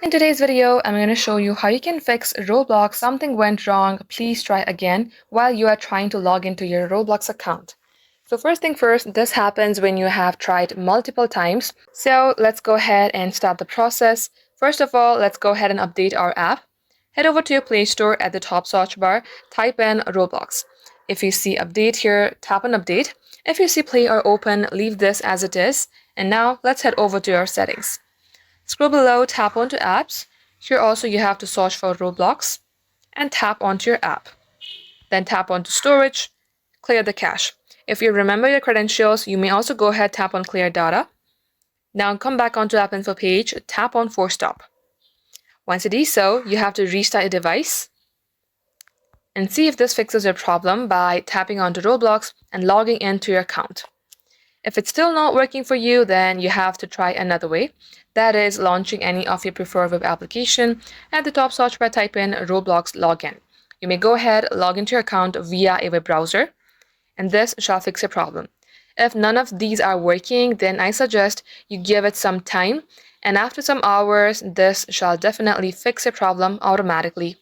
In today's video, I'm going to show you how you can fix Roblox. Something went wrong. Please try again while you are trying to log into your Roblox account. So first thing first, this happens when you have tried multiple times. So let's go ahead and start the process. First of all, let's go ahead and update our app. Head over to your Play Store at the top search bar, type in Roblox. If you see update here, tap on update. If you see play or open, leave this as it is. And now let's head over to your settings. Scroll below, tap onto apps. Here also you have to search for Roblox and tap onto your app. Then tap onto storage, clear the cache. If you remember your credentials, you may also go ahead, tap on clear data. Now come back onto app info page, tap on force stop. Once it is so, you have to restart your device and see if this fixes your problem by tapping onto Roblox and logging into your account. If it's still not working for you, then you have to try another way. That is launching any of your preferred web application. At the top search bar, type in Roblox login. You may go ahead, log into your account via a web browser, and this shall fix your problem. If none of these are working, then I suggest you give it some time, and after some hours, this shall definitely fix your problem automatically.